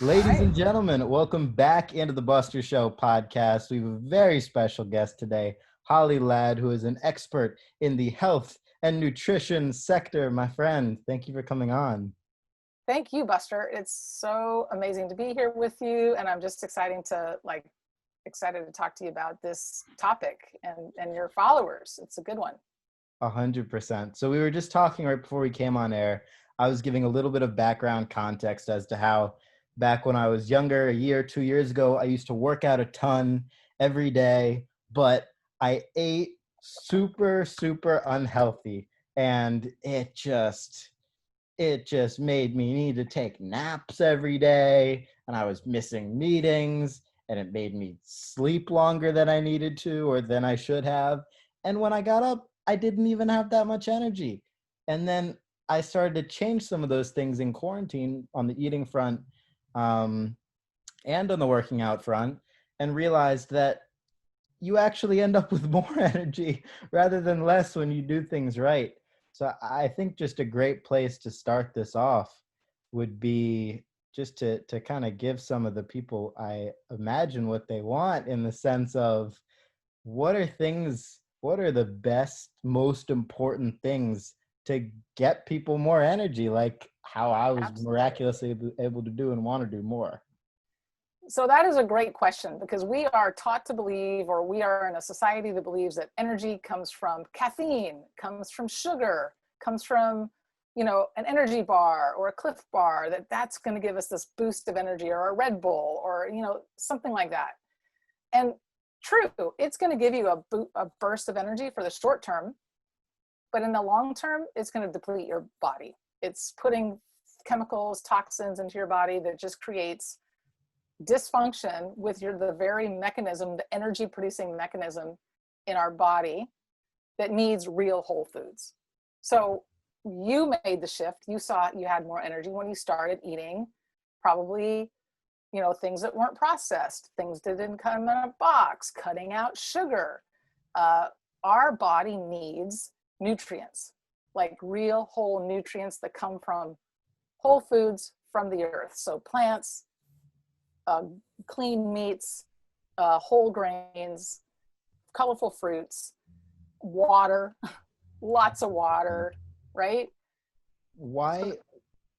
All Ladies right. and gentlemen, welcome back into the Buster Show podcast. We have a very special guest today, Holly Ladd, who is an expert in the health and nutrition sector. My friend, thank you for coming on. Thank you, Buster. It's so amazing to be here with you, and I'm just excited to talk to you about this topic and your followers. It's a good one. 100%. So we were just talking right before we came on air. I was giving a little bit of background context as to how back when I was younger, a year, 2 years ago, I used to work out a ton every day, but I ate super, super unhealthy. And it just made me need to take naps every day, and I was missing meetings, and it made me sleep longer than I needed to or than I should have. And when I got up, I didn't even have that much energy. And then I started to change some of those things in quarantine on the eating front, um, and on the working out front, and realized that you actually end up with more energy rather than less when you do things right. So I think just a great place to start this off would be just to kind of give some of the people, I imagine, what they want, in the sense of what are the best, most important things to get people more energy, like how I was Absolutely. miraculously able to do and want to do more. So that is a great question because we are taught to believe, or we are in a society that believes that energy comes from caffeine, comes from sugar, comes from, an energy bar or a Cliff Bar, that's going to give us this boost of energy, or a Red Bull, or, something like that. And true, it's going to give you a burst of energy for the short term, but in the long term, it's going to deplete your body. It's putting chemicals, toxins into your body that just creates dysfunction with the very mechanism, the energy producing mechanism in our body that needs real whole foods. So you made the shift. You saw you had more energy when you started eating probably, things that weren't processed, things that didn't come in a box, cutting out sugar. Our body needs nutrients, like real whole nutrients that come from whole foods from the earth. So plants, uh, clean meats, whole grains, colorful fruits, water, lots of water, right? So, Why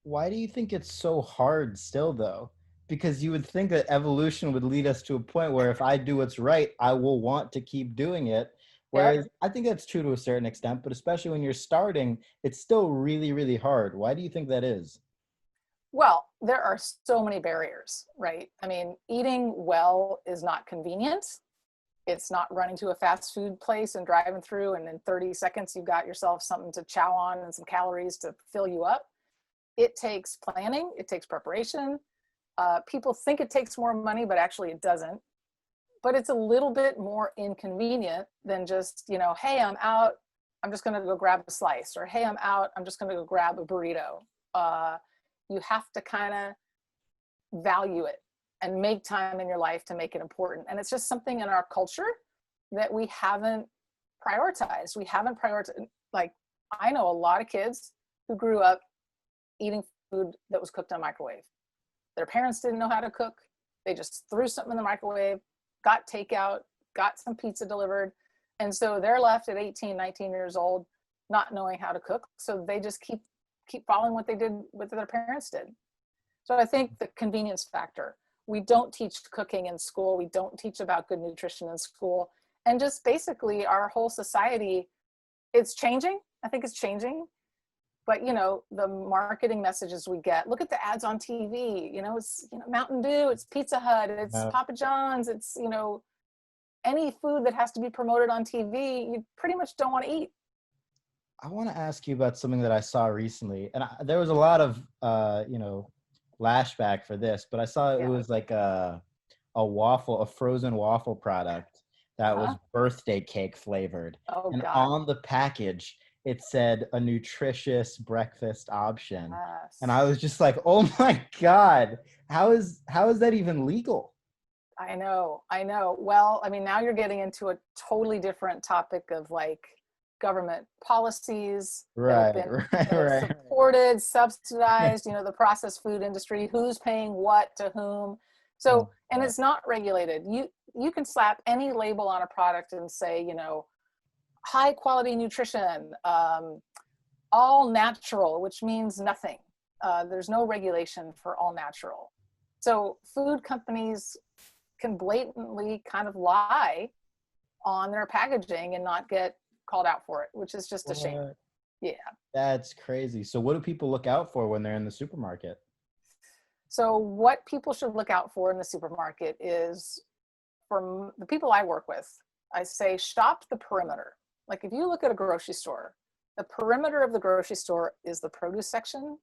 why do you think it's so hard still, though? Because you would think that evolution would lead us to a point where if I do what's right, I will want to keep doing it. yep. Whereas I think that's true to a certain extent, but especially when you're starting, it's still really, really hard. Why do you think that is? Well, there are so many barriers, right? I mean, eating well is not convenient. It's not running to a fast food place and driving through, and in 30 seconds, you've got yourself something to chow on and some calories to fill you up. It takes planning, it takes preparation. People think it takes more money, but actually it doesn't. But it's a little bit more inconvenient than just, hey, I'm out, I'm just going to go grab a slice, or hey, I'm out, I'm just going to go grab a burrito. Uh, you have to kind of value it and make time in your life to make it important. And it's just something in our culture that we haven't prioritized. We haven't prioritized. Like, I know a lot of kids who grew up eating food that was cooked in a microwave. Their parents didn't know how to cook. They just threw something in the microwave, got takeout, got some pizza delivered. And so they're left at 18, 19 years old, not knowing how to cook. So they just keep following what their parents did. So I think the convenience factor. We don't teach cooking in school. We don't teach about good nutrition in school. And just basically our whole society, it's changing. I think it's changing. But the marketing messages we get, look at the ads on TV, it's Mountain Dew, it's Pizza Hut, it's Uh, Papa John's, it's any food that has to be promoted on TV, you pretty much don't want to eat. I want to ask you about something that I saw recently, and there was a lot of lashback for this, but I saw it Yeah. was like a frozen waffle product that was Uh-huh. birthday cake flavored. Oh And God. on the package, it said a nutritious breakfast option. And I Yes. was just like, oh my God, how is that even legal? I know. Well, I mean, now you're getting into a totally different topic of like government policies that have Right, been, right, right. supported, subsidized, the processed food industry, who's paying what to whom. So, and it's not regulated. You can slap any label on a product and say, high quality nutrition, all natural, which means nothing. There's no regulation for all natural. So food companies can blatantly kind of lie on their packaging and not get called out for it, which is just a shame. Yeah. That's crazy. So what do people look out for when they're in the supermarket? So what people should look out for in the supermarket is, from the people I work with, I say shop the perimeter. Like if you look at a grocery store, the perimeter of the grocery store is the produce section,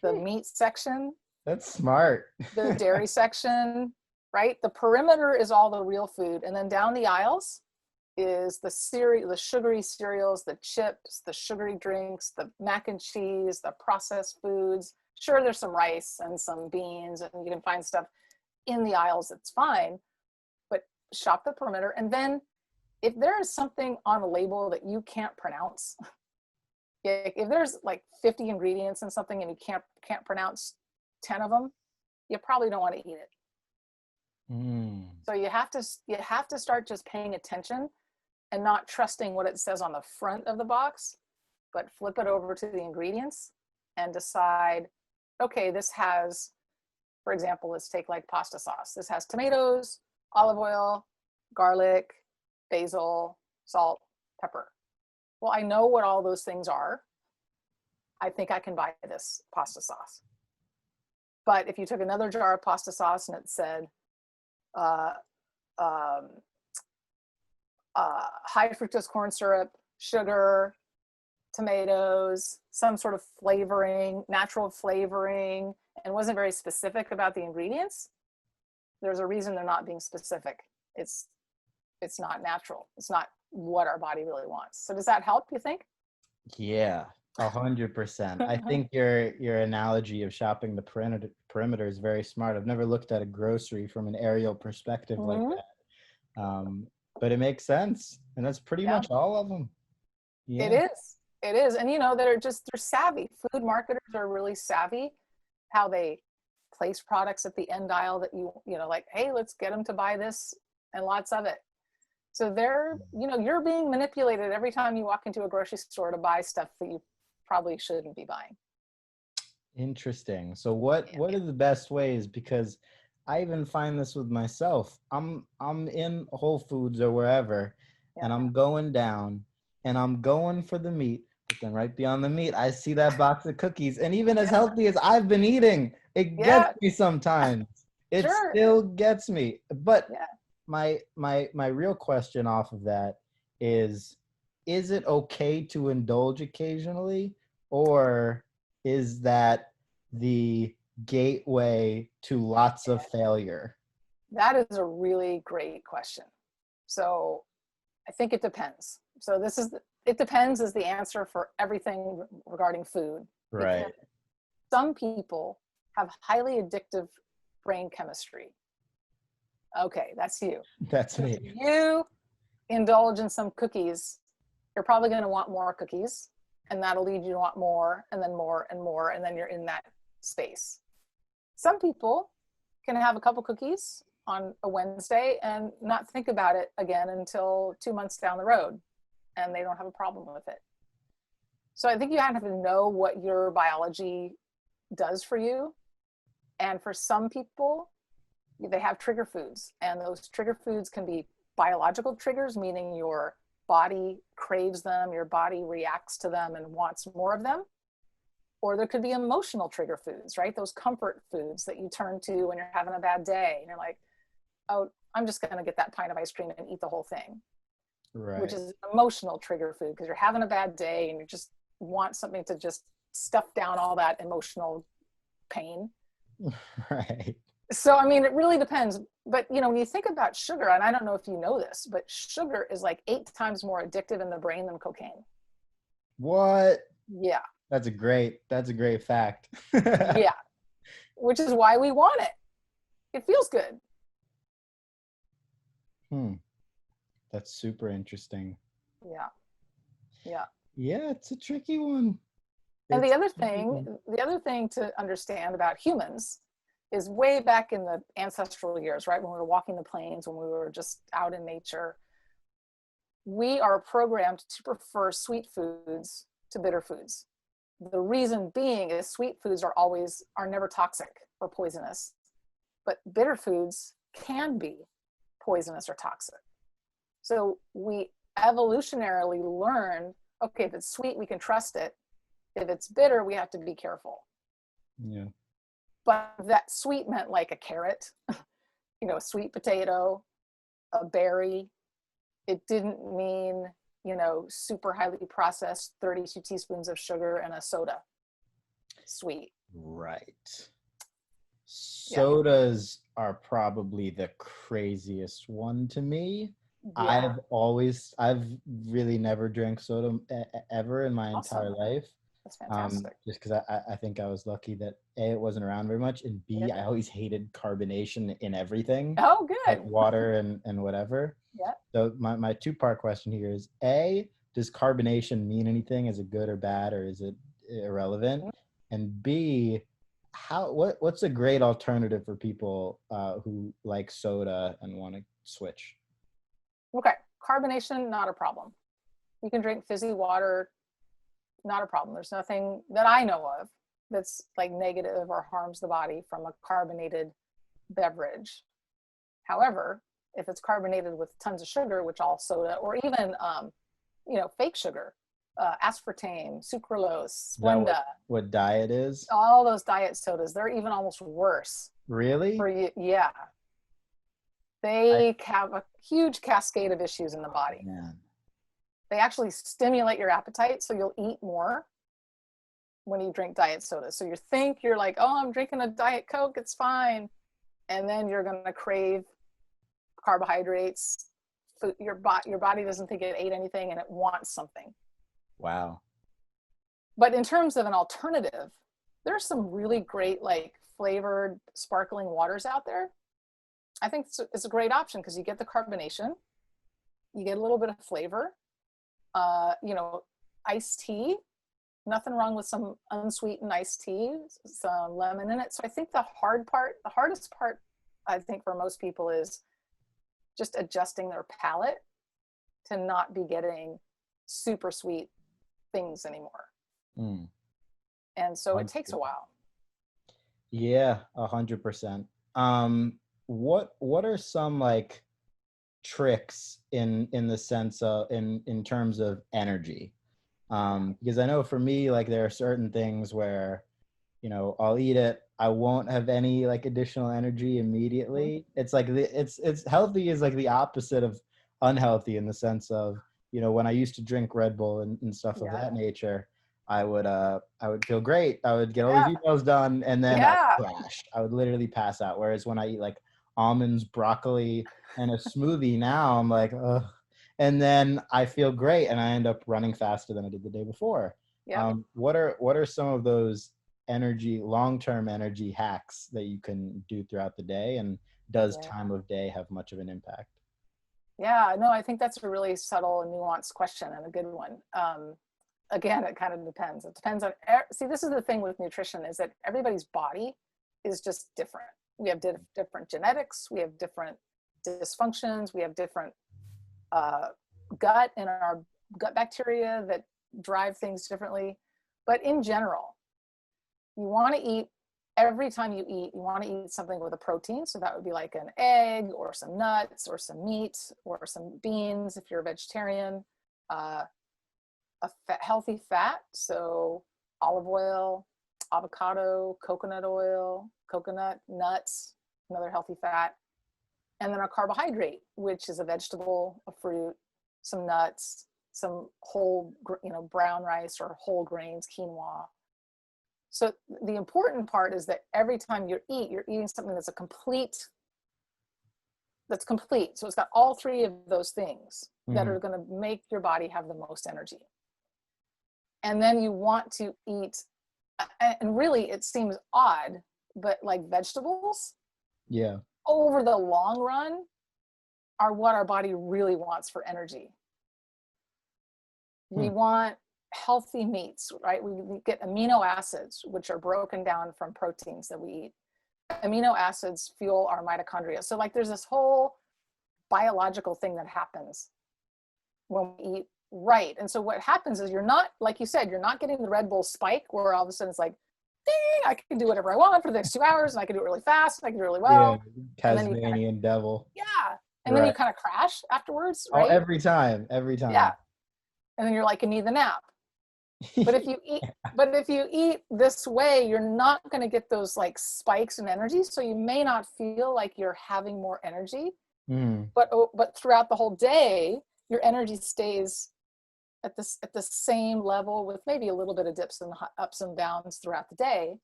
the meat section, That's smart. the dairy section, right? The perimeter is all the real food. And then down the aisles is the sugary cereals, the chips, the sugary drinks, the mac and cheese, the processed foods. Sure, there's some rice and some beans, and you can find stuff in the aisles that's fine, but shop the perimeter. And then if there is something on a label that you can't pronounce, if there's like 50 ingredients in something and you can't pronounce 10 of them, you probably don't want to eat it. So you have to start just paying attention and not trusting what it says on the front of the box, but flip it over to the ingredients and decide, okay, this has, for example, let's take like pasta sauce. This has tomatoes, olive oil, garlic, basil, salt, pepper. Well, I know what all those things are. I think I can buy this pasta sauce. But if you took another jar of pasta sauce and it said high fructose corn syrup, sugar, tomatoes, some sort of flavoring, natural flavoring, and wasn't very specific about the ingredients, there's a reason they're not being specific. It's not natural. It's not what our body really wants. So does that help, you think? Yeah, 100%. I think your analogy of shopping the perimeter is very smart. I've never looked at a grocery from an aerial perspective like that. But it makes sense. And that's pretty much all of them. Yeah. It is. And they're savvy. Food marketers are really savvy how they place products at the end aisle that like, hey, let's get them to buy this and lots of it. So you're being manipulated every time you walk into a grocery store to buy stuff that you probably shouldn't be buying. Interesting. So what are the best ways? Because I even find this with myself. I'm in Whole Foods or wherever, and I'm going down and I'm going for the meat. But then right beyond the meat, I see that box of cookies. And even as healthy as I've been eating, it gets me sometimes. It still gets me. But my real question off of that is it okay to indulge occasionally, or is that the gateway to lots of failure? That is a really great question. So I think it depends. So it depends is the answer for everything regarding food. Right. Because some people have highly addictive brain chemistry. Okay, that's you. That's me. If you indulge in some cookies, you're probably going to want more cookies, and that'll lead you to want more, and then more and more, and then you're in that space. Some people can have a couple cookies on a Wednesday and not think about it again until 2 months down the road, and they don't have a problem with it. So I think you have to know what your biology does for you. And for some people, they have trigger foods, and those trigger foods can be biological triggers, meaning your body craves them, your body reacts to them and wants more of them. Or there could be emotional trigger foods, right? Those comfort foods that you turn to when you're having a bad day and you're like, oh, I'm just going to get that pint of ice cream and eat the whole thing. Right. Which is an emotional trigger food because you're having a bad day and you just want something to just stuff down all that emotional pain. Right. So, I mean, it really depends. But, when you think about sugar, and I don't know if you know this, but sugar is like 8 times more addictive in the brain than cocaine. What? Yeah. That's a great fact. Yeah. Which is why we want it. It feels good. That's super interesting. Yeah. Yeah. Yeah, it's a tricky one. And It's a tricky one. the other thing to understand about humans is way back in the ancestral years, right? When we were walking the plains, when we were just out in nature, we are programmed to prefer sweet foods to bitter foods. The reason being is sweet foods are never toxic or poisonous, but bitter foods can be poisonous or toxic. So we evolutionarily learn, okay, if it's sweet, we can trust it. If it's bitter, we have to be careful. Yeah. But that sweet meant like a carrot, a sweet potato, a berry. It didn't mean, super highly processed 32 teaspoons of sugar and a soda. Sweet. Right. Yeah. Sodas are probably the craziest one to me. Yeah. I've really never drank soda ever in my entire Awesome. life. That's fantastic. Just because I think I was lucky that A, it wasn't around very much, and B, Yeah. I always hated carbonation in everything, Oh, like good. water and whatever. Yeah. So my two-part question here is A, does carbonation mean anything? Is it good or bad, or is it irrelevant? And B, what's a great alternative for people who like soda and want to switch? Okay. Carbonation, not a problem. You can drink fizzy water, not a problem. There's nothing that I know of that's like negative or harms the body from a carbonated beverage. However, if it's carbonated with tons of sugar, which all soda, or even fake sugar, aspartame, sucralose, Is that Splenda, what diet is? all those diet sodas, they're even almost worse Really? for you. Yeah, I, they have a huge cascade of issues in the body. man. They actually stimulate your appetite, so you'll eat more when you drink diet soda. So you're like, oh, I'm drinking a Diet Coke, it's fine. And then you're going to crave carbohydrates. Food, your body doesn't think it ate anything and it wants something. Wow. But in terms of an alternative, there's some really great like flavored sparkling waters out there. I think it's a great option because you get the carbonation, you get a little bit of flavor. Iced tea, nothing wrong with some unsweetened iced tea, some lemon in it. So I think the hardest part, I think for most people is just adjusting their palate to not be getting super sweet things anymore. Mm. And so it takes a while. Yeah, 100%. What are some like tricks in the sense of in terms of energy? Because I know for me, like there are certain things where, I'll eat it, I won't have any like additional energy immediately. It's like it's healthy is like the opposite of unhealthy in the sense of, when I used to drink Red Bull and stuff of Yeah. that nature, I would feel great. I would get all Yeah. these emails done and then I Yeah. would crash. I would literally pass out. Whereas when I eat like almonds, broccoli, and a smoothie now, I'm like, ugh. And then I feel great and I end up running faster than I did the day before. Yeah. What are some of those long-term energy hacks that you can do throughout the day, and does Yeah. time of day have much of an impact? Yeah, no, I think that's a really subtle and nuanced question and a good one. Again, it kind of depends. It depends on, see, this is the thing with nutrition is that everybody's body is just different. We have different genetics, we have different dysfunctions, we have different gut and our gut bacteria that drive things differently. But in general, you want to eat, every time you eat, you want to eat something with a protein. So that would be like an egg or some nuts or some meat or some beans if you're a vegetarian. Healthy fat, so olive oil, avocado, coconut oil, coconut, nuts, another healthy fat. And then a carbohydrate, which is a vegetable, a fruit, some nuts, some whole, brown rice or whole grains, quinoa. So the important part is that every time you eat, you're eating something that's complete. So it's got all three of those things that are going to make your body have the most energy. And then you want to eat, and really it seems odd, but like vegetables, Yeah. over the long run, are what our body really wants for energy. We want healthy meats, right? We get amino acids, which are broken down from proteins that we eat. Amino acids fuel our mitochondria. So like there's this whole biological thing that happens when we eat right. And so what happens is you're not, like you said, you're not getting the Red Bull spike where all of a sudden it's like, ding, I can do whatever I want for the next 2 hours and I can do it really fast and I can do it really well. Yeah, And then you kind of, Tasmanian devil. yeah. And then you Right. kind of crash afterwards, Oh, right? every time, every Yeah. time. And then you're like, you need the nap. But if you eat this way, you're not going to get those like spikes in energy. So you may not feel like you're having more energy, but throughout the whole day, your energy stays at the same level with maybe a little bit of dips and ups and downs throughout the day.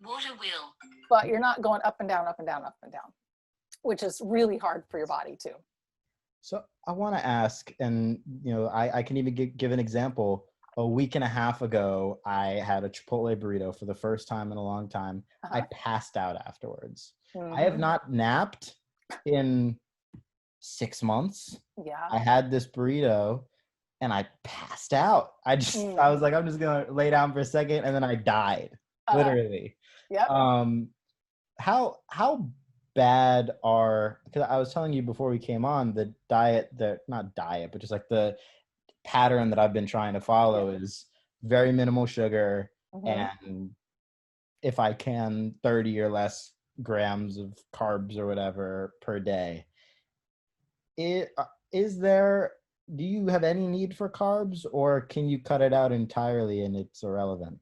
Water wheel. But you're not going up and down, up and down, up and down, which is really hard for your body too. So I want to ask, and I can even give an example. A week and a half ago, I had a Chipotle burrito for the first time in a long time. I passed out afterwards. I have not napped in 6 months. Yeah. I had this burrito and I passed out. I was like, I'm just gonna lay down for a second, and then I died, literally. Yep. How bad are, because I was telling you before we came on, the diet, not diet, but just like the pattern that I've been trying to follow is very minimal sugar, and if I can 30 or less grams of carbs or whatever per day. Do you have any need for carbs, or can you cut it out entirely and it's irrelevant?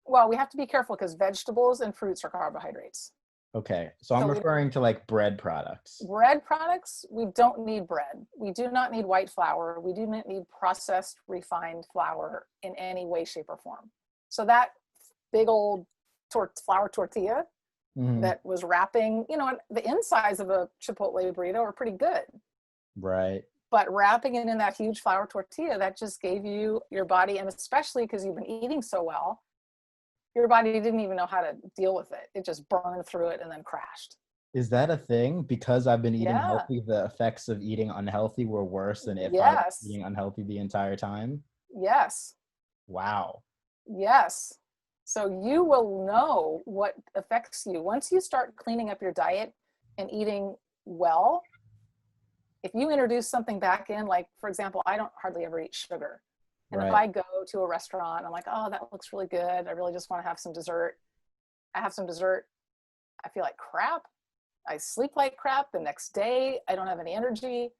Well, we have to be careful because vegetables and fruits are carbohydrates. Okay, so I'm referring to like bread products. Bread products, we don't need bread. We do not need white flour. We do not need processed, refined flour in any way, shape, or form. So that big old flour tortilla that was wrapping, the insides of a Chipotle burrito are pretty good. Right. But wrapping it in that huge flour tortilla, that just gave your body, and especially because you've been eating so well, your body didn't even know how to deal with it. It just burned through it and then crashed. Is that a thing? Because I've been eating healthy, the effects of eating unhealthy were worse than if I was eating unhealthy the entire time? Yes. Wow. Yes. So you will know what affects you. Once you start cleaning up your diet and eating well, if you introduce something back in, like, for example, I don't hardly ever eat sugar. And if I go to a restaurant, I'm like, oh, that looks really good. I really just want to have some dessert. I have some dessert. I feel like crap. I sleep like crap the next day. I don't have any energy.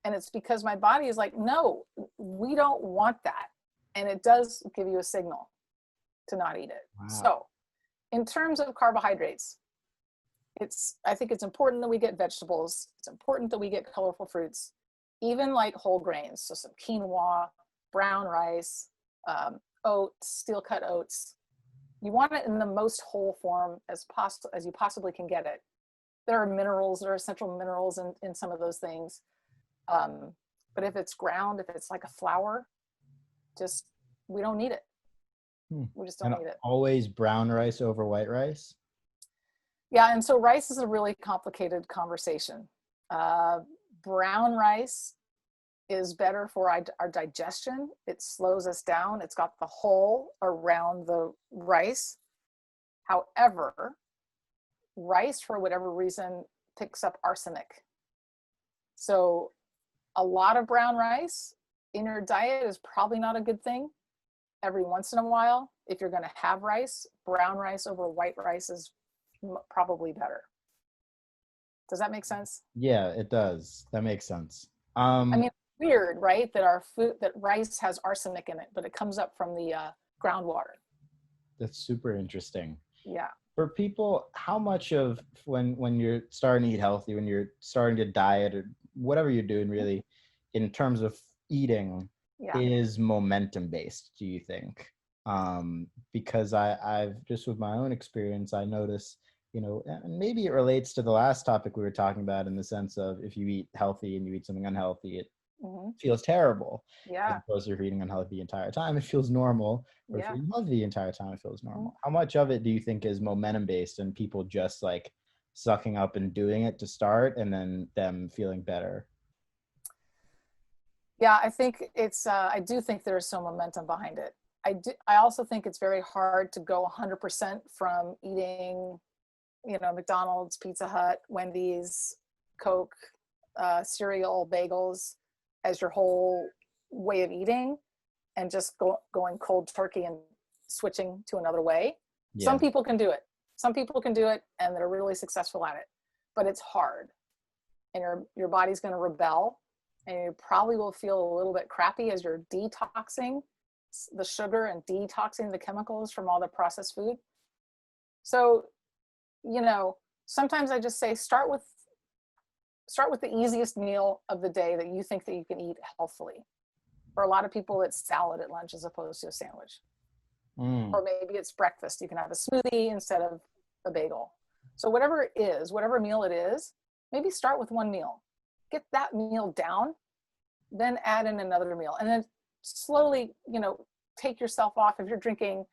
And it's because my body is like, no, we don't want that. And it does give you a signal to not eat it. Wow. So in terms of carbohydrates, I think it's important that we get vegetables. It's important that we get colorful fruits, even like whole grains. So some quinoa, brown rice, oats, steel cut oats. You want it in the most whole form as you possibly can get it. There are minerals, there are essential minerals in some of those things. But if it's ground, if it's like a flour, we don't need it. We just don't need it. Always brown rice over white rice? Yeah, and so rice is a really complicated conversation. Brown rice is better for our digestion. It slows us down. It's got the hull around the rice. However, rice, for whatever reason, picks up arsenic. So a lot of brown rice in your diet is probably not a good thing. Every once in a while, if you're going to have rice, brown rice over white rice is probably better. Does that make sense? Yeah, it does. That makes sense. I mean, it's weird, right? That rice has arsenic in it, but it comes up from the groundwater. That's super interesting. Yeah. For people, how much of when you're starting to eat healthy, when you're starting to diet or whatever you're doing really, in terms of eating, is momentum based, do you think? Because I've just, with my own experience, I notice, and maybe it relates to the last topic we were talking about, in the sense of if you eat healthy and you eat something unhealthy, it feels terrible. Yeah. As opposed to eating unhealthy the entire time, it feels normal. Or if you're healthy the entire time, it feels normal. How much of it do you think is momentum based and people just like sucking up and doing it to start and then them feeling better? Yeah, I think it's, I do think there's some momentum behind it. I also think it's very hard to go 100% from eating, McDonald's, Pizza Hut, Wendy's, Coke, cereal, bagels as your whole way of eating, and just going cold turkey and switching to another way. Some Yeah. people can do it. Some people can do it and they're really successful at it, but it's hard, and your body's going to rebel, and you probably will feel a little bit crappy as you're detoxing the sugar and detoxing the chemicals from all the processed food. So, sometimes I just say start with the easiest meal of the day that you think that you can eat healthfully. For a lot of people, it's salad at lunch as opposed to a sandwich. Mm. Or maybe it's breakfast. You can have a smoothie instead of a bagel. So whatever it is, whatever meal it is, maybe start with one meal. Get that meal down, then add in another meal. And then slowly, take yourself off. If you're drinking,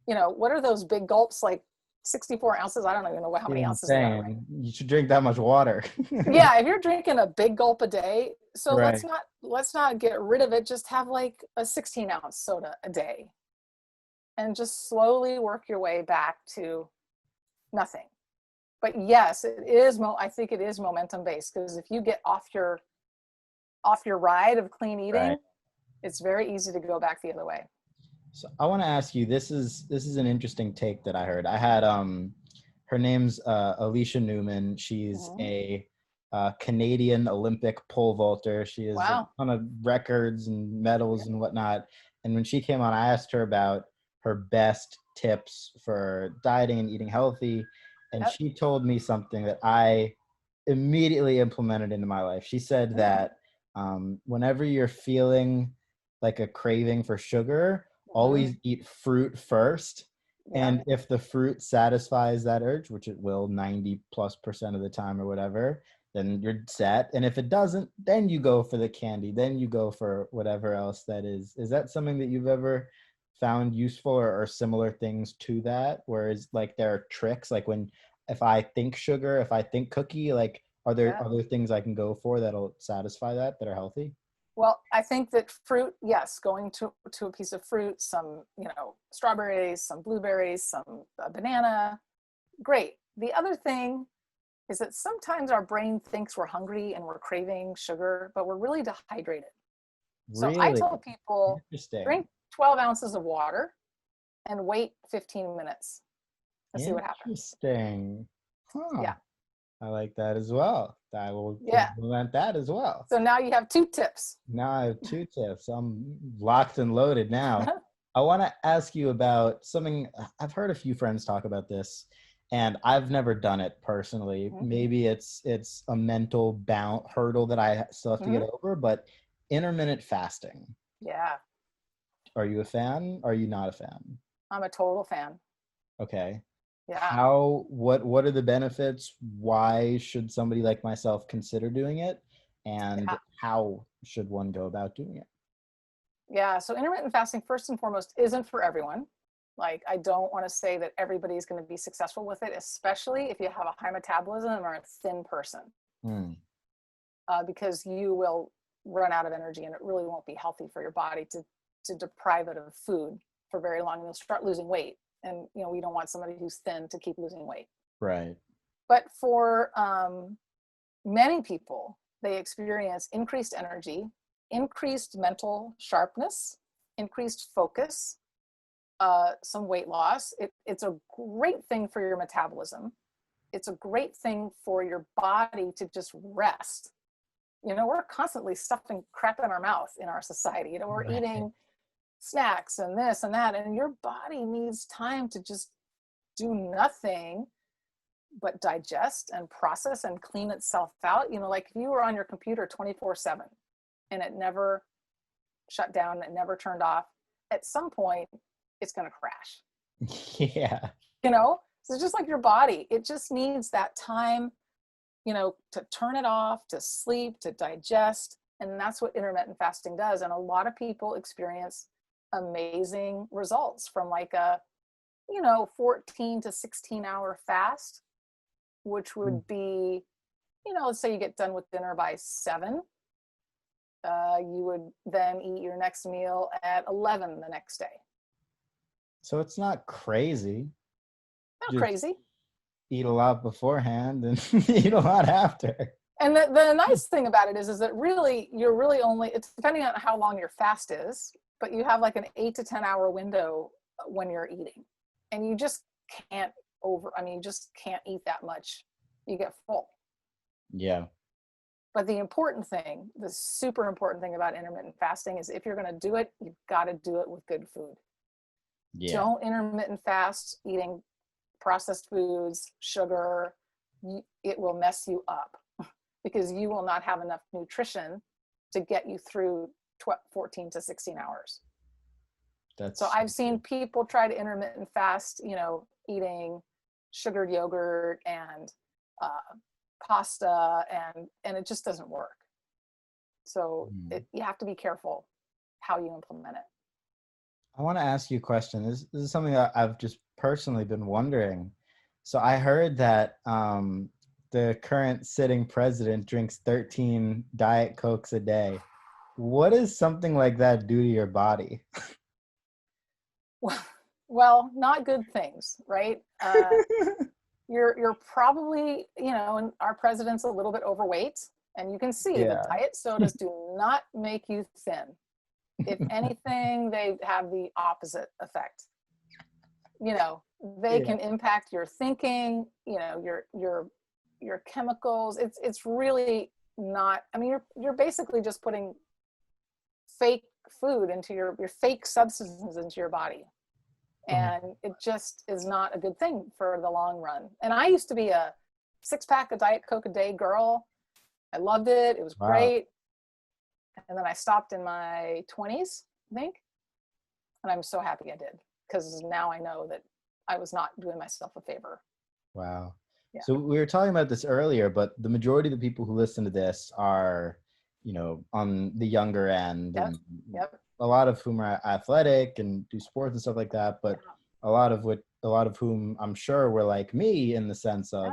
what are those big gulps, like 64 ounces? I don't even know how many You're ounces they are, right? insane. You should drink that much water. Yeah, if you're drinking a big gulp a day, so Right. let's not get rid of it. Just have like a 16-ounce soda a day, and just slowly work your way back to nothing. But yes, it is. I think it is momentum based, because if you get off your ride of clean Right. eating, it's very easy to go back the other way. So I want to ask you, this is an interesting take that I heard. I had her name's Alicia Newman. She's Mhm. a Canadian Olympic pole vaulter. She has a Wow. ton of records and medals and whatnot. And when she came on, I asked her about her best tips for dieting and eating healthy, and Yep. she told me something that I immediately implemented into my life. She said Mhm. that whenever you're feeling like a craving for sugar, Mhm. always eat fruit first. Yeah. And if the fruit satisfies that urge, which it will 90+% of the time or whatever, then you're set. And if it doesn't, then you go for the candy, then you go for whatever else that is. Is that something that you've ever found useful, or similar things to that? Whereas like there are tricks, like when, if I think sugar, if I think cookie, like are there Yeah. other things I can go for that'll satisfy that are healthy? Well, I think that fruit, yes, going to a piece of fruit, some, strawberries, some blueberries, some banana, great. The other thing is that sometimes our brain thinks we're hungry and we're craving sugar, but we're really dehydrated. So I Really tell people, interesting. drink 12 ounces of water and wait 15 minutes and see what happens. Interesting. Huh. Yeah. I like that as well. I will Yeah. implement that as well. So now you have two tips. Now I have two tips. I'm locked and loaded now. I want to ask you about something. I've heard a few friends talk about this, and I've never done it personally. Mhm. Maybe it's a mental hurdle that I still have to get Mhm. over, but intermittent fasting. Yeah. Are you a fan? Are you not a fan? I'm a total fan. Okay. Yeah. What are the benefits? Why should somebody like myself consider doing it? And Yeah. how should one go about doing it? Yeah. So intermittent fasting, first and foremost, isn't for everyone. Like, I don't want to say that everybody's going to be successful with it, especially if you have a high metabolism or a thin person, Hmm. because you will run out of energy, and it really won't be healthy for your body to deprive it of food for very long. You'll start losing weight. And, we don't want somebody who's thin to keep losing weight. Right. But for many people, they experience increased energy, increased mental sharpness, increased focus, some weight loss. It's a great thing for your metabolism. It's a great thing for your body to just rest. We're constantly stuffing crap in our mouth in our society. We're Right. eating snacks and this and that, and your body needs time to just do nothing but digest and process and clean itself out. Like if you were on your computer 24/7 and it never shut down, it never turned off, at some point it's going to crash. Yeah. So it's just like your body, it just needs that time, to turn it off, to sleep, to digest. And that's what intermittent fasting does. And a lot of people experience amazing results from like a 14 to 16-hour fast, which Mm. would be, let's say you get done with dinner by 7, You would then eat your next meal at 11 the next day. So it's not crazy. Not Just crazy. eat a lot beforehand and eat a lot after. And the nice thing about it is that really, you're really only, it's depending on how long your fast is, but you have like an 8 to 10 hour window when you're eating. And you just can't you just can't eat that much. You get full. Yeah. But the important thing, the super important thing about intermittent fasting is if you're going to do it, you've got to do it with good food. Yeah. Don't intermittent fast eating processed foods, sugar. It will mess you up because you will not have enough nutrition to get you through 14 to 16 hours. So I've seen people try to intermittent fast, eating sugared yogurt and pasta, and it just doesn't work. So you have to be careful how you implement it. I want to ask you a question. This is something that I've just personally been wondering. So I heard that the current sitting president drinks 13 Diet Cokes a day. What does something like that do to your body? Well, not good things, right? You're probably, and our president's a little bit overweight, and you can see the diet sodas do not make you thin. If anything, they have the opposite effect. They can impact your thinking, your chemicals. It's really not, you're basically just putting fake food into your fake substances into your body. And it just is not a good thing for the long run. And I used to be a 6-pack of Diet Coke a day girl. I loved it. It was great. And then I stopped in my 20s, I think. And I'm so happy I did, because now I know that I was not doing myself a favor. Wow. Yeah. So we were talking about this earlier, but the majority of the people who listen to this are, on the younger end. Yep. And Yep. a lot of whom are athletic and do sports and stuff like that. But a lot of whom I'm sure were like me in the sense of,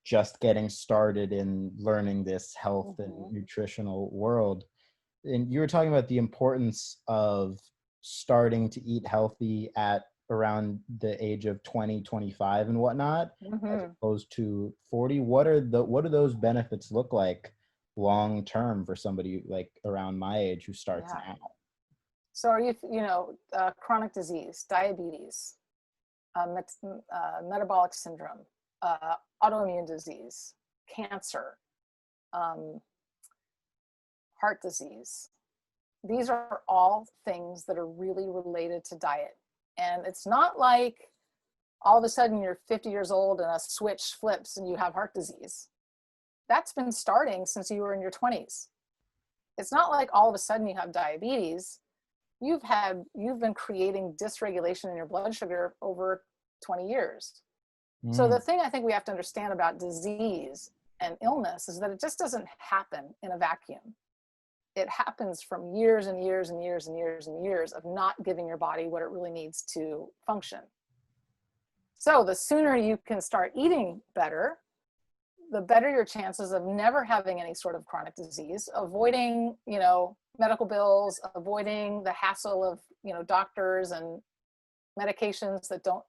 just getting started in learning this health and nutritional world. And you were talking about the importance of starting to eat healthy at around the age of 20, 25 and whatnot, as opposed to 40. What do those benefits look like long term for somebody like around my age who starts now? So are you, chronic disease, diabetes, metabolic syndrome, autoimmune disease, cancer, heart disease. These are all things that are really related to diet. And it's not like all of a sudden you're 50 years old and a switch flips and you have heart disease. That's been starting since you were in your 20s. It's not like all of a sudden you have diabetes. You've been creating dysregulation in your blood sugar over 20 years. So the thing I think we have to understand about disease and illness is that it just doesn't happen in a vacuum. It happens from years and years and years and years and years of not giving your body what it really needs to function. So the sooner you can start eating better, the better your chances of never having any sort of chronic disease, avoiding, medical bills, avoiding the hassle of, doctors and medications that don't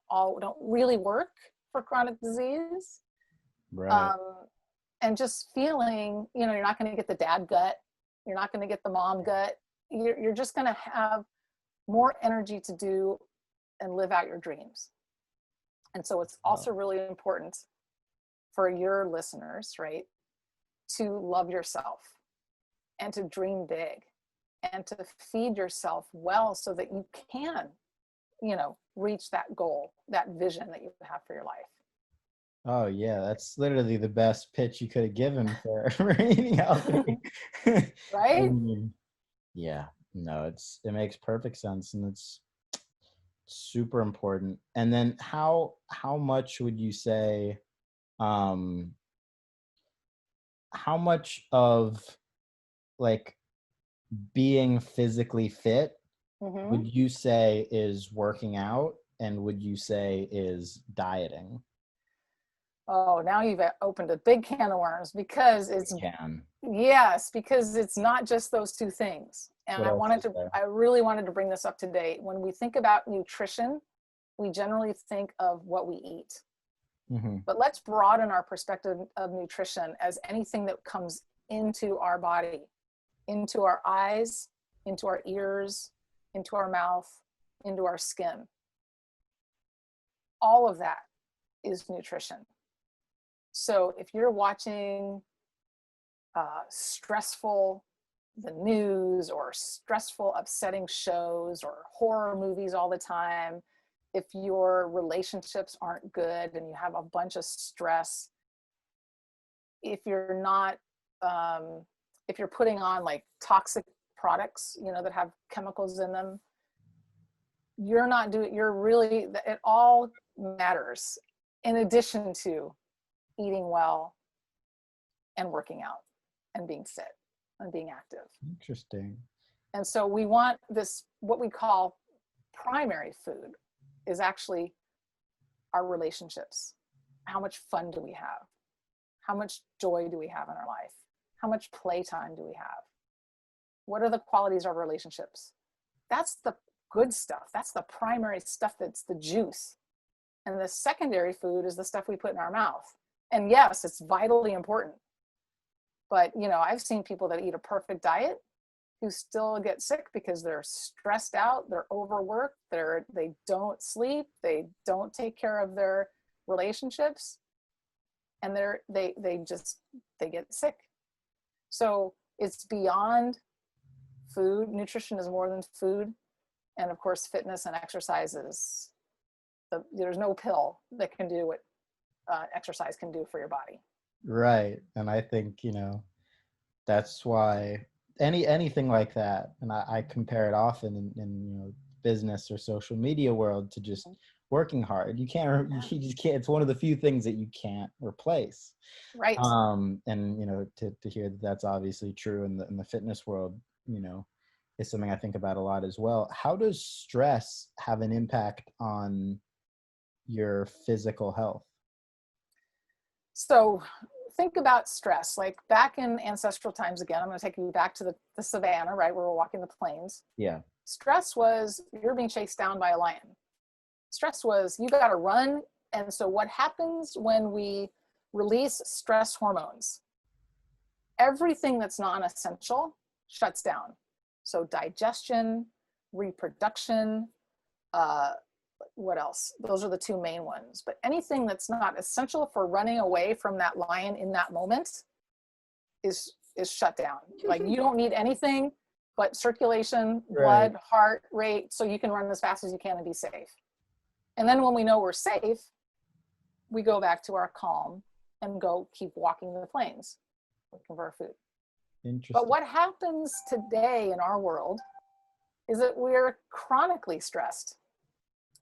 really work for chronic disease. Right. And just feeling, you're not going to get the dad gut. You're not going to get the mom gut. You're just going to have more energy to do and live out your dreams. And so it's also really important for your listeners, right, to love yourself and to dream big and to feed yourself well so that you can, reach that goal, that vision that you have for your life. Oh yeah, that's literally the best pitch you could have given for eating healthy. Right? Yeah, no, it makes perfect sense, and it's super important. And then how much would you say, how much of like being physically fit would you say is working out, and would you say is dieting? Oh, now you've opened a big can of worms because it's, We can. yes, because it's not just those two things. And What else is there? I really wanted to bring this up today. When we think about nutrition, we generally think of what we eat. Hmm. But let's broaden our perspective of nutrition as anything that comes into our body, into our eyes, into our ears, into our mouth, into our skin. All of that is nutrition. So if you're watching stressful the news or stressful upsetting shows or horror movies all the time, if your relationships aren't good and you have a bunch of stress, if you're not if you're putting on like toxic products, you know, that have chemicals in them, you're not doing, you're really, it all matters in addition to eating well and working out and being fit and being active. Interesting. And so we want this, what we call primary food is actually our relationships. How much fun do we have? How much joy do we have in our life? How much playtime do we have? What are the qualities of our relationships? That's the good stuff. That's the primary stuff. That's the juice. And the secondary food is the stuff we put in our mouth. And yes, it's vitally important. But, you know, I've seen people that eat a perfect diet who still get sick because they're stressed out, they're overworked, they don't sleep, they don't take care of their relationships, and they get sick. So it's beyond food. Nutrition is more than food. And of course, fitness and exercise is, there's no pill that can do what exercise can do for your body. Right. And I think, you know, that's why anything like that, and I compare it often in you know, business or social media world to just working hard. You just can't, it's one of the few things that you can't replace. Right. And you know, to hear that that's obviously true in the fitness world, you know, is something I think about a lot as well. How does stress have an impact on your physical health? So think about stress. Like back in ancestral times, again, I'm going to take you back to the savannah, right, where we're walking the plains. Yeah. Stress was you're being chased down by a lion. Stress was you got to run. And so what happens when we release stress hormones? Everything that's non-essential shuts down. So digestion, reproduction, what else? Those are the two main ones. But anything that's not essential for running away from that lion in that moment is shut down. Like you don't need anything but circulation, blood, Right. heart rate, so you can run as fast as you can and be safe. And then when we know we're safe, we go back to our calm and go keep walking the plains, looking for our food. Interesting. But what happens today in our world is that we're chronically stressed.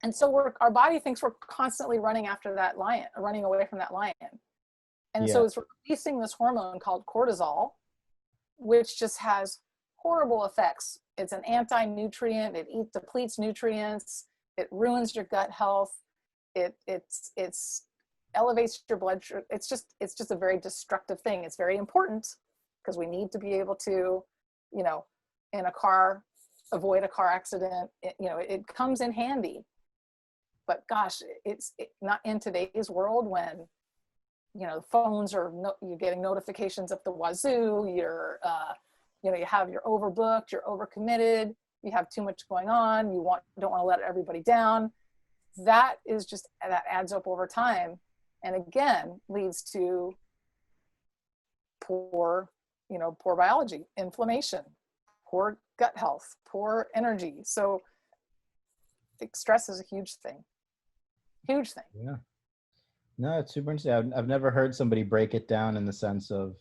And so our body thinks we're constantly running after that lion, running away from that lion. And so it's releasing this hormone called cortisol, which just has horrible effects. It's an anti-nutrient, it depletes nutrients, it ruins your gut health, it's elevates your blood sugar. It's just a very destructive thing. It's very important because we need to be able to, you know, in a car, avoid a car accident. It comes in handy. But gosh, it's not in today's world when, you know, phones are, you're getting notifications up the wazoo, you're overbooked, you're overcommitted, you have too much going on, don't want to let everybody down. That adds up over time. And again, leads to poor biology, inflammation, poor gut health, poor energy. So I think stress is a huge thing. Huge thing. Yeah. No, it's super interesting. I've never heard somebody break it down in the sense of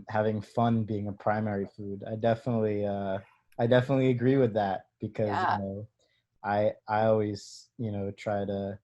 having fun being a primary food. I definitely agree with that because you know, I always, you know, try to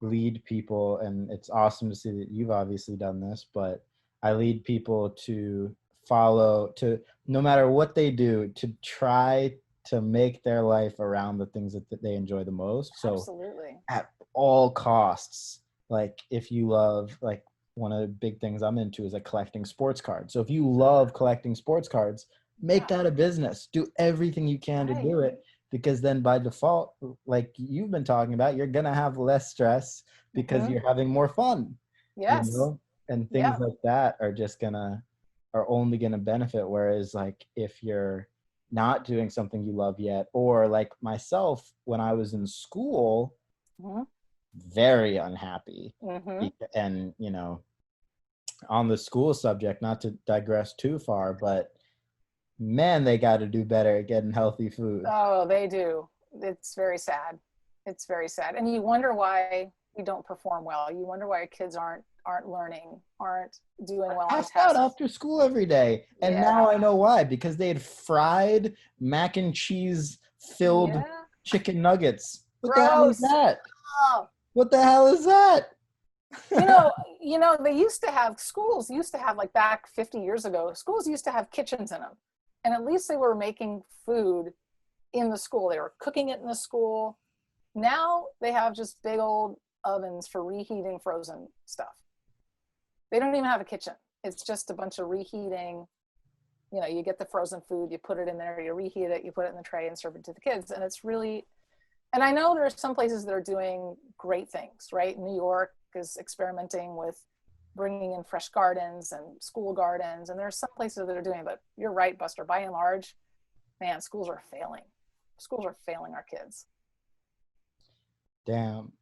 lead people, and it's awesome to see that you've obviously done this, but I lead people to no matter what they do, to try to make their life around the things that they enjoy the most. So absolutely, at all costs, like if you love, like one of the big things I'm into is like collecting sports cards. So if you love collecting sports cards, make Yeah, that a business. Do everything you can to right. do it, because then by default, like you've been talking about, you're gonna have less stress because Hmm. you're having more fun, you Yes. know? And things Yeah. like that are just gonna are only gonna benefit. Whereas like if you're not doing something you love yet, or like myself when I was in school, Hmm. very unhappy. Hmm. And on the school subject, not to digress too far, but man, they got to do better at getting healthy food. Oh, they do. It's very sad. It's very sad. And you wonder why we don't perform well. You wonder why kids aren't learning, aren't doing well on Passed out tests. after school every day. And Yeah. now I know why, because they had fried mac and cheese filled Yeah. chicken nuggets. What the hell is Gross. that? Oh. What the hell is that? You know, they used to have schools used to have like back 50 years ago, schools used to have kitchens in them. And at least they were making food in the school. They were cooking it in the school. Now they have just big old ovens for reheating frozen stuff. They don't even have a kitchen. It's just a bunch of reheating. You get the frozen food, you put it in there, you reheat it, you put it in the tray and serve it to the kids. And it's really, and I know there are some places that are doing great things, right? New York is experimenting with bringing in fresh gardens and school gardens. And there's some places that are doing it, but you're right, Buster. By and large, man, schools are failing. Schools are failing our kids. Damn.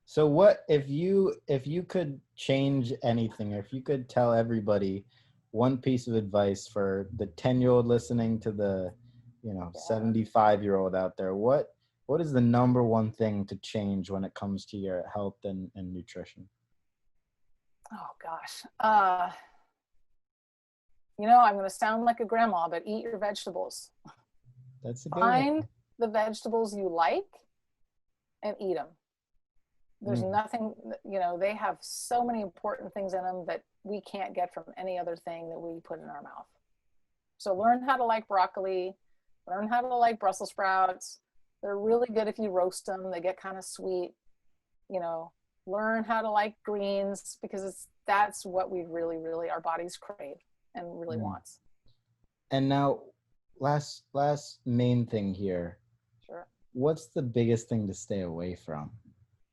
So what if you could change anything, or if you could tell everybody one piece of advice for the 10-year-old listening to the, Yeah. 75-year-old out there, what is the number one thing to change when it comes to your health and nutrition? Oh gosh. I'm going to sound like a grandma, but eat your vegetables. That's a good one. Find the vegetables you like and eat them. There's Mm, nothing, they have so many important things in them that we can't get from any other thing that we put in our mouth. So learn how to like broccoli, learn how to like Brussels sprouts. They're really good if you roast them. They get kind of sweet. You know, learn how to like greens, because that's what we really, really, our bodies crave and really mm. wants. And now, last main thing here. Sure. What's the biggest thing to stay away from?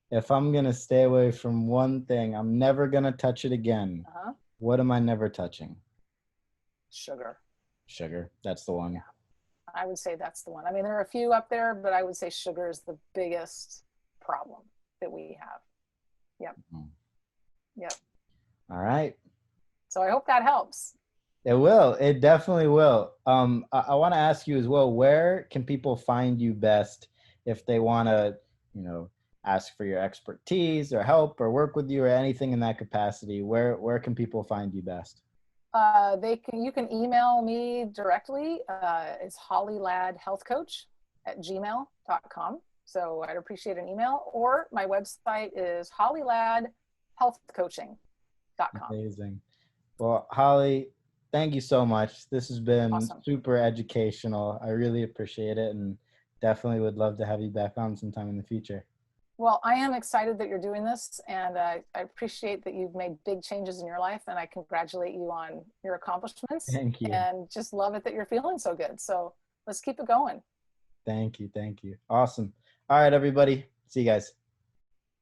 If I'm gonna stay away from one thing, I'm never gonna touch it again. Uh-huh. What am I never touching? Sugar. Sugar. That's the one. Yeah, I would say that's the one. I mean, there are a few up there, but I would say sugar is the biggest problem that we have. Yep. Mhm. Yep. All right. So I hope that helps. It will. It definitely will. I want to ask you as well, where can people find you best if they want to, you know, ask for your expertise or help or work with you or anything in that capacity? Where can people find you best? You can email me directly. It's hollyladhealthcoach@gmail.com. So I'd appreciate an email, or my website is hollyladhealthcoaching.com. Amazing. Well, Holly, thank you so much. This has been Awesome. super educational. I really appreciate it, and definitely would love to have you back on sometime in the future. Well, I am excited that you're doing this, and I appreciate that you've made big changes in your life, and I congratulate you on your accomplishments, Thank you. and just love it that you're feeling so good. So let's keep it going. Thank you. Thank you. Awesome. All right, everybody. See you guys.